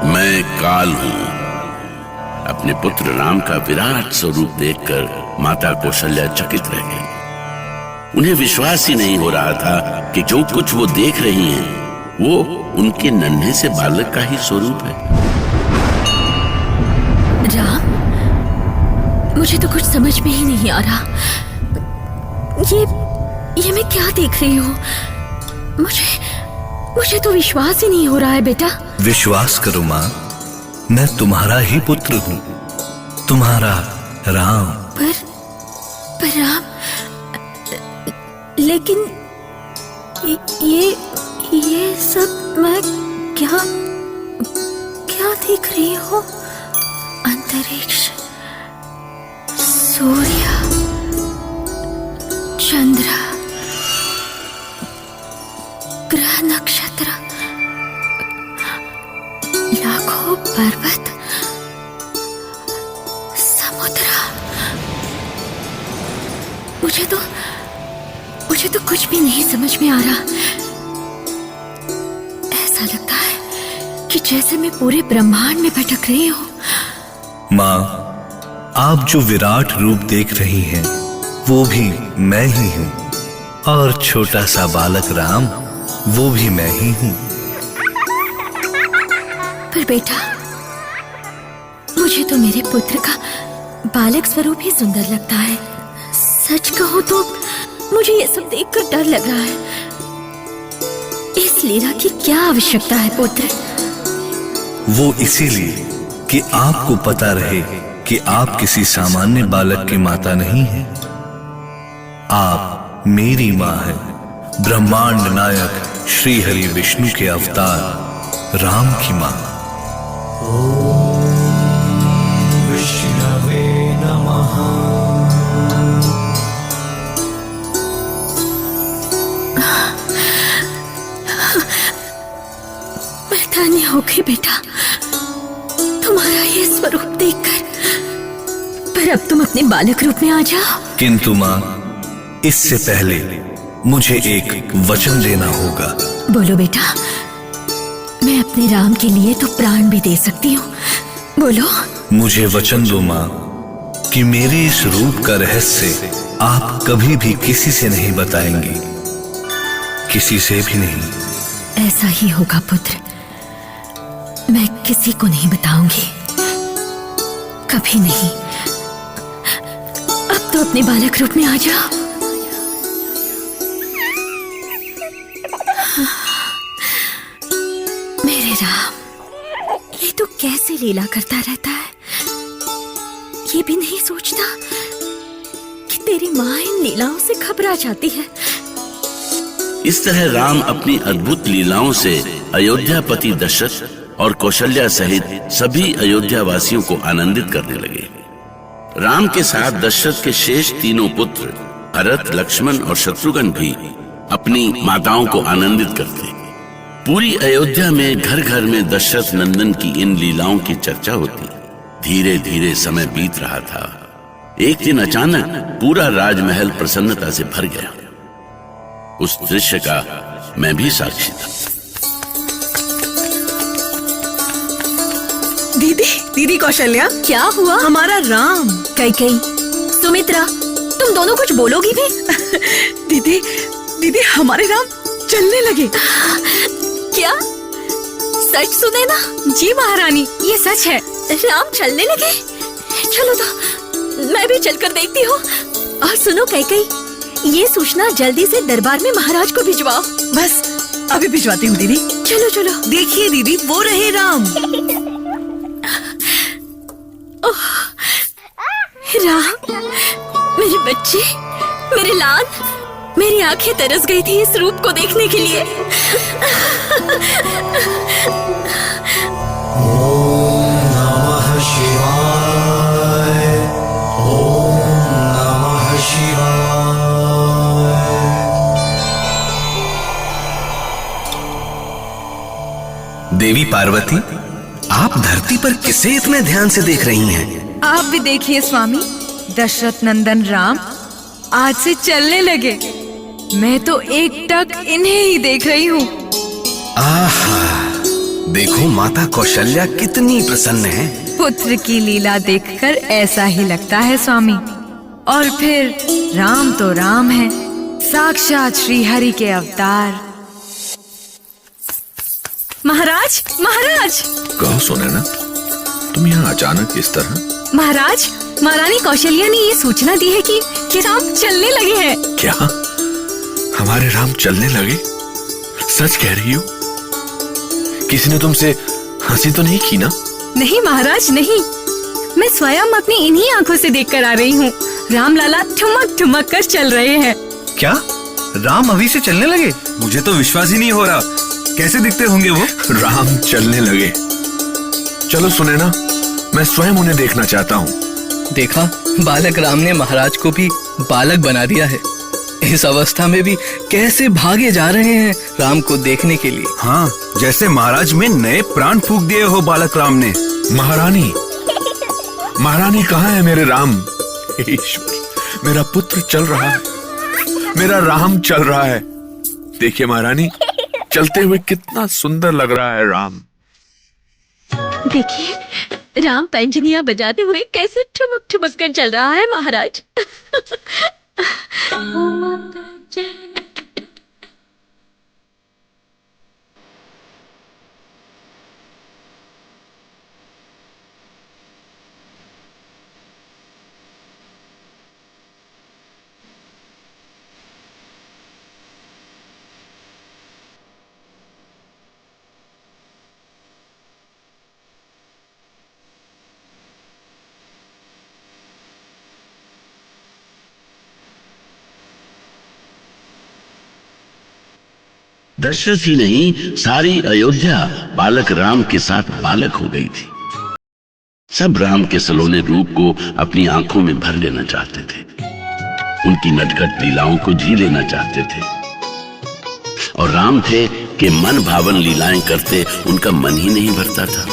मैं काल हूं। अपने पुत्र राम का विराट स्वरूप देखकर माता कौशल्या चकित रह गई। उन्हें विश्वास ही नहीं हो रहा था कि जो कुछ वो देख रही हैं वो उनके नन्हे से बालक का ही स्वरूप है। राम, मुझे तो कुछ समझ में ही नहीं आ रहा। ये मैं क्या देख रही हूँ? मुझे तो विश्वास ही नहीं हो रहा है बेटा। विश्वास करो माँ, मैं तुम्हारा ही पुत्र हूँ, तुम्हारा राम। पर राम, लेकिन ये सब मैं क्या देख रही हूँ? अंतरिक्ष, सूर्य, चंद्र, ग्रह, नक्षत्र, लाखों पर्वत, समुद्र। मुझे तो कुछ भी नहीं समझ में आ रहा। ऐसा लगता है कि जैसे मैं पूरे ब्रह्मांड में भटक रही हूँ। माँ, आप जो विराट रूप देख रही हैं वो भी मैं ही हूँ, और छोटा सा बालक राम वो भी मैं ही हूँ। पर बेटा, मुझे तो मेरे पुत्र का बालक स्वरूप ही सुंदर लगता है। सच कहो तो मुझे ये सब देखकर डर लग रहा है। इस लीला की क्या आवश्यकता है पुत्र? वो इसीलिए कि आपको पता रहे कि आप किसी सामान्य बालक की माता नहीं हैं। आप मेरी माँ हैं, ब्रह्मांड नायक श्री हरि विष्णु के अवतार राम की माँ। विष्णवे नमः। मैं धन्य हो गई बेटा तुम्हारा ये स्वरूप देखकर। पर अब तुम अपने बालक रूप में आ जाओ। किंतु माँ, इससे पहले मुझे एक वचन देना होगा। बोलो बेटा, मैं अपने राम के लिए तो प्राण भी दे सकती हूँ। बोलो। मुझे वचन दो माँ कि मेरे इस रूप का रहस्य आप कभी भी किसी से नहीं बताएंगी, किसी से भी नहीं। ऐसा ही होगा पुत्र, मैं किसी को नहीं बताऊंगी, कभी नहीं। अब तो अपने बालक रूप में आ जाओ। मेरे राम, ये तो कैसे लीला करता रहता है। ये भी नहीं सोचता कि तेरी माँ इन लीलाओं से घबरा जाती है। इस तरह राम अपनी अद्भुत लीलाओं से अयोध्यापति दशरथ और कौशल्या सहित सभी अयोध्या वासियों को आनंदित करने लगे। राम के साथ दशरथ के शेष तीनों पुत्र भरत, लक्ष्मण और शत्रुघ्न भी अपनी माताओं को आनंदित करते। पूरी अयोध्या में घर घर में दशरथ नंदन की इन लीलाओं की चर्चा होती। धीरे धीरे समय बीत रहा था। एक दिन अचानक पूरा राजमहल प्रसन्नता से भर गया। उस दृश्य का मैं भी साक्षी था। दीदी कौशल्या, क्या हुआ? हमारा राम। कैकेयी, सुमित्रा, तुम दोनों कुछ बोलोगी भी? दीदी हमारे राम चलने लगे। क्या सच सुने ना? जी महारानी, ये सच है। राम चलने लगे? चलो तो मैं भी चलकर देखती हूँ। और सुनो कैकेयी, ये सूचना जल्दी से दरबार में महाराज को भिजवाओ। बस अभी भिजवाती हूँ दीदी। चलो चलो। देखिए दीदी, वो रहे राम। राम, मेरे बच्चे, मेरे लाल, मेरी आंखें तरस गई थी इस रूप को देखने के लिए। ओम नमः शिवाय। ओम नमः शिवाय। देवी पार्वती, आप धरती पर किसे इतने ध्यान से देख रही हैं? आप भी देखिए स्वामी, दशरथ नंदन राम आज से चलने लगे। मैं तो एकटक इन्हें ही देख रही हूँ। आहा, देखो माता कौशल्या कितनी प्रसन्न है। पुत्र की लीला देखकर ऐसा ही लगता है स्वामी। और फिर राम तो राम है, साक्षात श्री हरि के अवतार। महाराज, महाराज! कहो सुनैना, तुम यहाँ अचानक इस तरह? महाराज, महारानी कौशल्या ने ये सूचना दी है कि राम चलने लगे हैं। क्या हमारे राम चलने लगे? सच कह रही हो? किसी ने तुमसे हंसी तो नहीं की ना? नहीं महाराज, नहीं। मैं स्वयं अपनी इन्हीं आंखों से देखकर आ रही हूँ। रामलाला ठुमक ठुमक कर चल रहे हैं। क्या राम अभी से चलने लगे? मुझे तो विश्वास ही नहीं हो रहा। कैसे दिखते होंगे वो? राम चलने लगे। चलो सुनैना, मैं स्वयं उन्हें देखना चाहता हूँ। देखा, बालक राम ने महाराज को भी बालक बना दिया है। इस अवस्था में भी कैसे भागे जा रहे हैं राम को देखने के लिए। हाँ, जैसे महाराज में नए प्राण फूंक दिए हो बालक राम ने। महारानी, महारानी कहाँ है मेरे राम? ईश्वर, मेरा पुत्र चल रहा है, मेरा राम चल रहा है। देखिए महारानी, चलते हुए कितना सुंदर लग रहा है राम। देखिए, राम पैंजनियां बजाते हुए कैसे ठुमक ठुमक कर चल रहा है महाराज। दशरथ ही नहीं, सारी अयोध्या बालक राम के साथ बालक हो गई थी। सब राम के सलोने रूप को अपनी आंखों में भर लेना चाहते थे, उनकी नटखट लीलाओं को जी लेना चाहते थे। और राम थे कि मन भावन लीलाएं करते उनका मन ही नहीं भरता था।